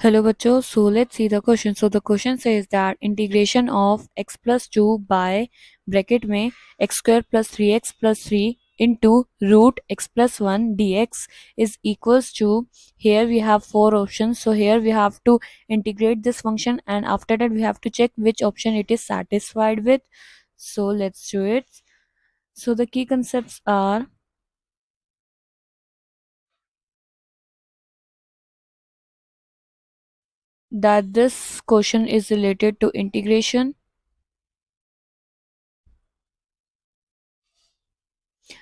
Hello बच्चों, so let's see the question. So the question says that integration of x plus 2 by bracket में x square plus 3x plus 3 into root x plus 1 dx is equals to, here we have four options, so here we have to integrate this function and after that we have to check which option it is satisfied with. So let's do it. So the key concepts are that this question is related to integration.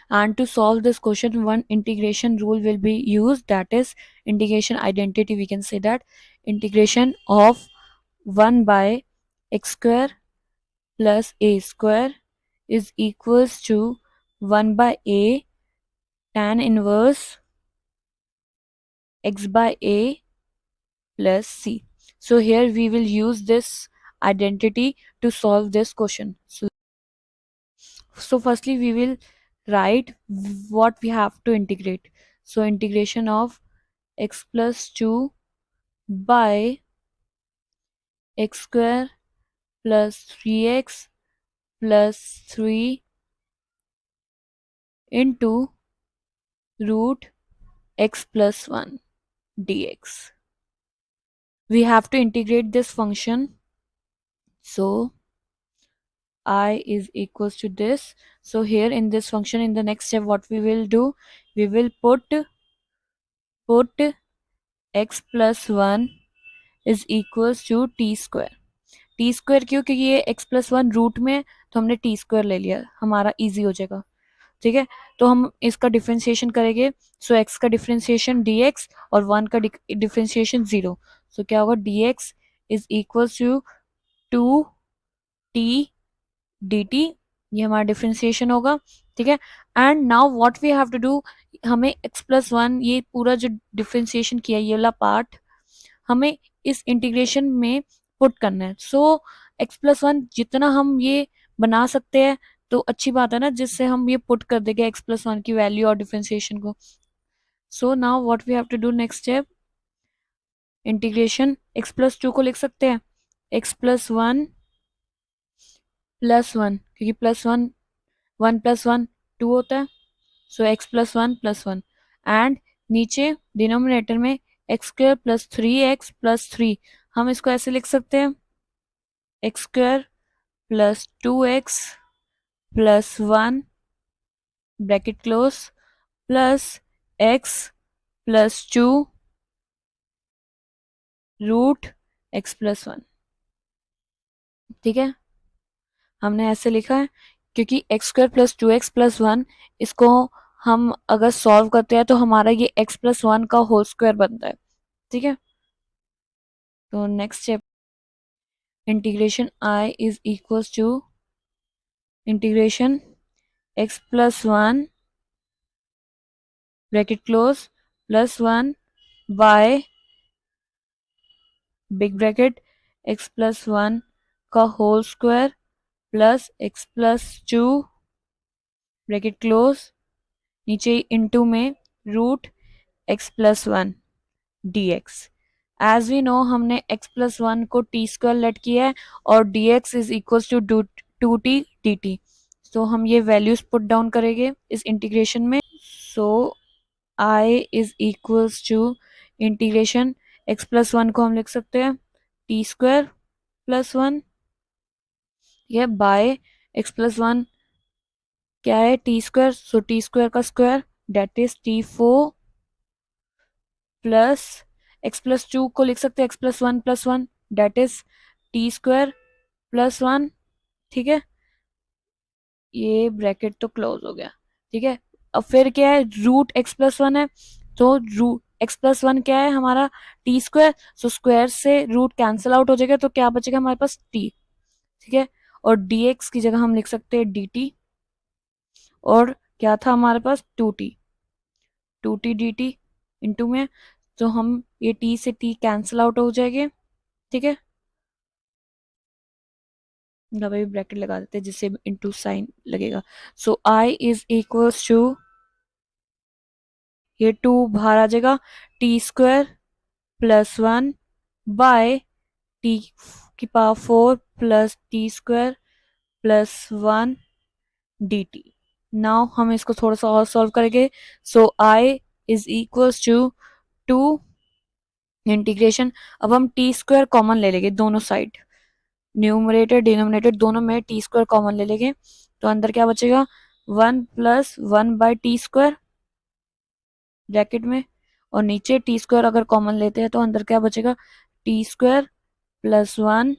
And to solve this question, one integration rule will be used, that is integration identity. We can say that integration of 1 by x square plus a square is equals to 1 by a tan inverse x by a plus c. So here we will use this identity to solve this question. So firstly we will write what we have to integrate. So integration of x plus 2 by x square plus 3x plus 3 into root x plus 1 dx. We have to integrate this function, so I is equals to this. So here in this function, in the next step, what we will do, we will put x plus 1 is equals to t square. T square क्यों? क्योंकि ये x plus 1 root में है, तो हमने T square ले लिया, हमारा इजी हो जाएगा। ठीक है, तो हम इसका डिफ्रेंशिएशन करेंगे। सो x का डिफ्रेंशिएशन dx और 1 का डिफ्रेंशिएशन 0। सो क्या होगा, dx is equals to 2t dt, ये हमारा डिफ्रेंशिएशन होगा। ठीक है, and now what we have to do, हमें x प्लस 1 ये पूरा जो डिफ्रेंशिएशन किया ये वाला पार्ट हमें इस इंटीग्रेशन में पुट करना है। सो x प्लस 1 जितना हम ये बना सकते हैं तो अच्छी बात है ना, जिससे हम ये पुट कर देंगे x प्लस 1 की वैल्यू और डिफरेंशिएशन को। So now what we have to do, next step integration x plus 2 को लिख सकते हैं x प्लस 1 प्लस 1, क्योंकि प्लस 1 1 प्लस 1 2 होता है। So x plus 1 plus 1 and नीचे डिनोमिनेटर में x square plus 3x plus 3, हम इसको ऐसे लिख सकते हैं x square plus 2x plus 1 bracket close plus x plus 2 root x plus 1। ठीक है, हमने ऐसे लिखा है क्योंकि x square plus 2x plus 1, इसको हम अगर सॉल्व करते हैं तो हमारा ये x प्लस 1 का होल स्क्वायर बनता है। ठीक है, तो next step integration I is equals to integration x plus 1 bracket close plus 1 by big bracket x plus 1 का whole square plus x plus 2 bracket close नीचे इनटू में root x plus 1 dx। As we know हमने x plus 1 को t square let किया है और dx is equals to 2t dt। तो हम ये वैल्यूज पुट डाउन करेंगे इस इंटीग्रेशन में। So I is equals to integration x plus 1 को हम लिख सकते हैं t स्क्वायर प्लस 1, यह बाय x प्लस 1 क्या है t square, so T square का square that is t4 plus x plus 2 को लिख सकते हैं x plus 1 that is t square plus 1। ठीक है, ये ब्रैकेट तो क्लोज हो गया। ठीक है, अब फिर क्या है, रूट x प्लस 1 है, तो रूट x प्लस 1 क्या है हमारा टी स्क्वायर, सो स्क्वायर से रूट कैंसिल आउट हो जाएगा, तो क्या बचेगा हमारे पास t। ठीक है, और dx की जगह हम लिख सकते हैं dt, और क्या था हमारे पास 2t dt इंटू में, तो हम ये t से t कैंसिल आउट हो जाएंगे। ठीक है, भाई ब्रैकेट लगा देते हैं जिससे इंटू साइन लगेगा। So I is equals to, ये 2 बाहर आ जाएगा, T square plus 1 by T की power 4 plus T square plus 1 D T. Now हम इसको थोड़ा सा और सॉल्व करेंगे। So I is equals to 2 integration, अब हम टी स्क्वायर कॉमन ले लेंगे दोनों साइड, न्यूमरेटर डिनोमिनेटर दोनों में टी स्क्वायर कॉमन ले लेंगे, तो अंदर क्या बचेगा 1 plus 1 by T square bracket में, और नीचे टी स्क्वायर अगर कॉमन लेते हैं तो अंदर क्या बचेगा t square plus 1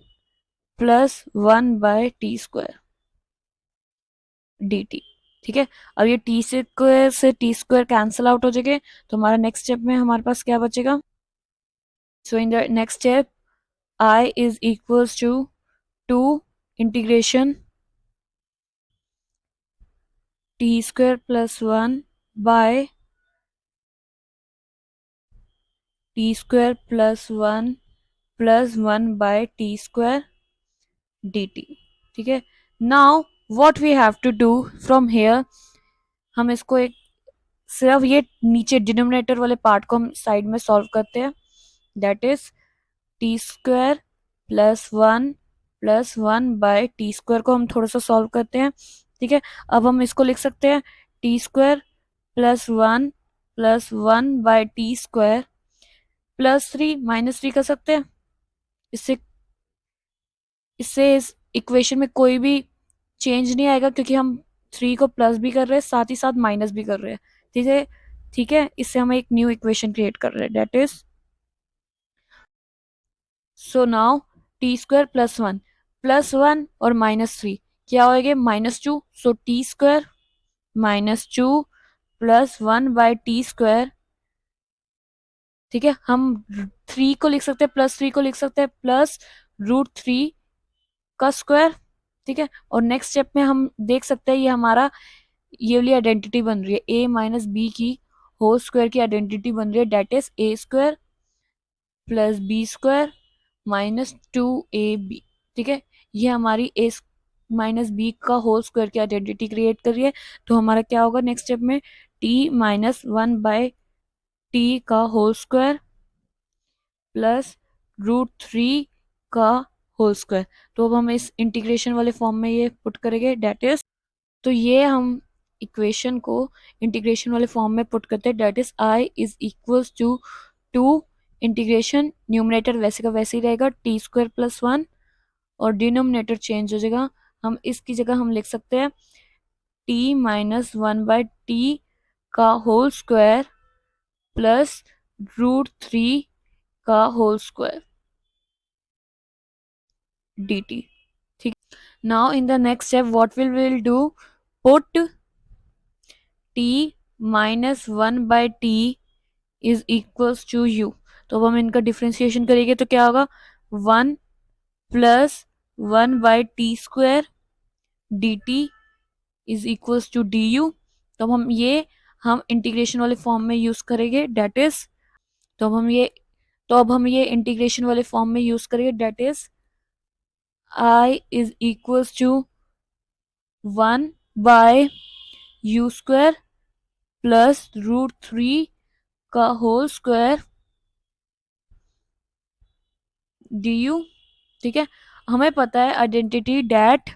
by T square D T. ठीक है, अब ये टी स्क्वायर से टी स्क्वायर कैंसिल आउट हो जाएंगे, तो हमारा नेक्स्ट स्टेप में हमारे पास क्या बचेगा। So in the next step I is equals to 2 integration T square plus 1 by T square plus one by T square D T. ठीक है, now what we have to do from here, हम इसको एक सिर्फ ये नीचे denominator वाले part को हम साइड में सॉल्व करते हैं, that is t square plus one by T square को हम थोड़ा सा सॉल्व करते हैं। ठीक है, अब हम इसको लिख सकते हैं T square plus one by T square plus 3 minus 3 कर सकते हैं। इससे इससे इस इक्वेशन में कोई भी चेंज नहीं आएगा, क्योंकि हम 3 को प्लस भी कर रहे हैं साथ ही साथ माइनस भी कर रहे हैं। ठीक है, ठीक है, इससे हम एक न्यू इक्वेशन क्रिएट कर रहे हैं, that is so now T square plus one और माइनस 3 क्या होएगा -2, so T square -2 plus 1 by T square. ठीक है, हम 3 को लिख सकते हैं प्लस 3 को लिख सकते हैं प्लस √3 का स्क्वायर। ठीक है, और नेक्स्ट स्टेप में हम देख सकते हैं ये हमारा ये वाली आइडेंटिटी बन रही है, ए माइनस बी की होल स्क्वायर की आइडेंटिटी बन रही है, that is a square plus b square -2ab। ठीक है, ये हमारी ए माइनस बी का होल स्क्वायर की आइडेंटिटी क्रिएट कर रही है, तो हमारा क्या होगा नेक्स्ट स्टेप में t-1/t का होल स्क्वायर प्लस √3 का होल स्क्वायर। तो अब हम इस इंटीग्रेशन वाले फॉर्म में ये पुट करेंगे, डेट इज तो ये हम इक्वेशन को इंटीग्रेशन वाले फॉर्म में पुट करते हैं, that is I is equals to 2 integration, numerator वैसे का वैसे ही रहेगा टी स्क्वायर प्लस 1 और डिनोमिनेटर चेंज हो जाएगा, हम इसकी जगह हम लिख सकते हैं t-1/t का होल स्क्वायर प्लस √3 का होल स्क्वायर dt। ठीक, now in the next step what will do, put t-1/t is equals to u। तो अब हम इनका डिफ्रेंसिएशन करेंगे तो क्या होगा 1 plus 1/t² dt is equals to du। तो अब हम इंटीग्रेशन वाले फॉर्म में यूज करेंगे, डेट इज तो अब हम ये इंटीग्रेशन वाले फॉर्म में यूज करेंगे, that is I is equals to 1/u² plus √3 का होल स्क्वायर du। ठीक है, हमें पता है आइडेंटिटी डेट,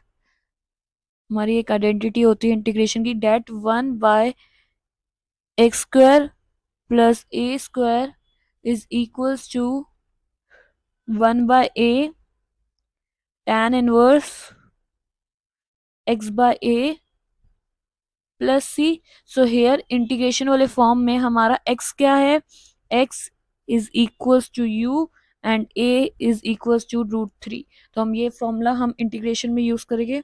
हमारी एक आइडेंटिटी होती है इंटीग्रेशन की, that 1/x² plus a² is equals to 1/a tan inverse x/a plus c। So here integration वाले फॉर्म में हमारा x क्या है, x is equals to u and a is equals to √3। तो हम ये फॉर्मूला हम इंटीग्रेशन में यूज करेंगे,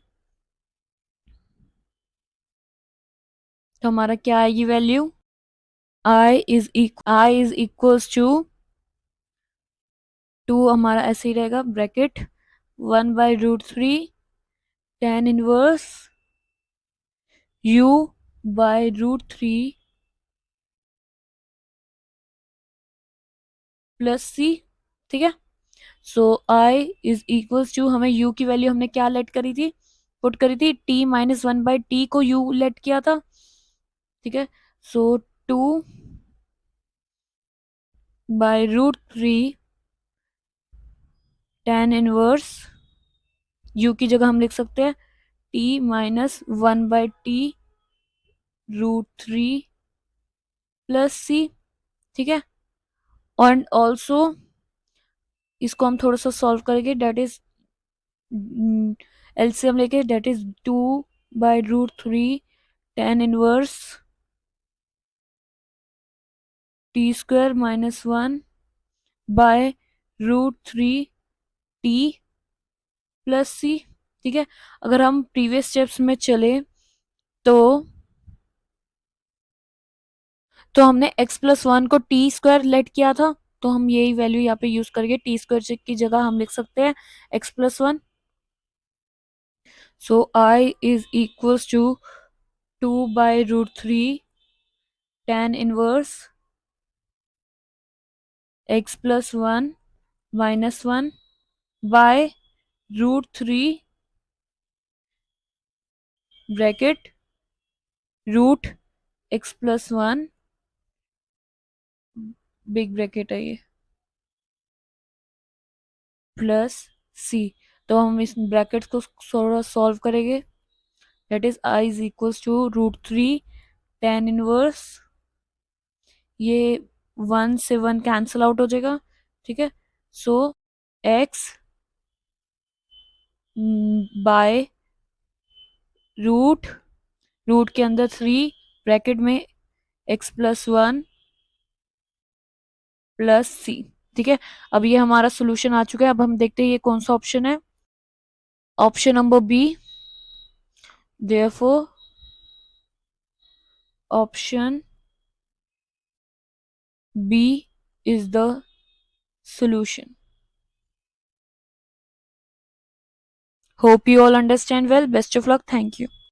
तो हमारा क्या आएगी value, i is equals to 2, हमारा ऐसे ही रहेगा bracket 1/√3 tan inverse u/√3 plus c। ठीक है, so i is equals to, हमें u की वैल्यू हमने क्या लेट करी थी, पुट करी थी t-1/t को u लेट किया था। ठीक है, सो 2/√3 tan इनवर्स u की जगह हम लिख सकते हैं t minus 1/t √3 plus c। ठीक है, और ऑल्सो इसको हम थोड़ा सा सॉल्व करेंगे, डेट इज एलसीएम लेके, that is 2/√3 tan inverse t² minus 1/√3 t plus C. ठीक है, अगर हम प्रीवियस स्टेप्स में चले तो हमने x+1 को t² लेट किया था, तो हम यही वैल्यू यहाँ पे यूज करके t² की जगह हम लिख सकते हैं x+1। So I is equals to 2/√3 tan inverse x+1 minus 1/√3 bracket root x+1 big bracket है ये प्लस सी। तो हम इस ब्रैकेट को थोड़ा सॉल्व करेंगे, that is I is equals to √3 tan inverse, ये 1 से 1 कैंसिल आउट हो जाएगा। ठीक है, so x by root root के अंदर 3 ब्रैकेट में x+1 प्लस सी। ठीक है, अब ये हमारा सोल्यूशन आ चुका है। अब हम देखते हैं ये कौन सा ऑप्शन है, option number B. Therefore option B is the solution. Hope you all understand well. Best of luck. Thank you.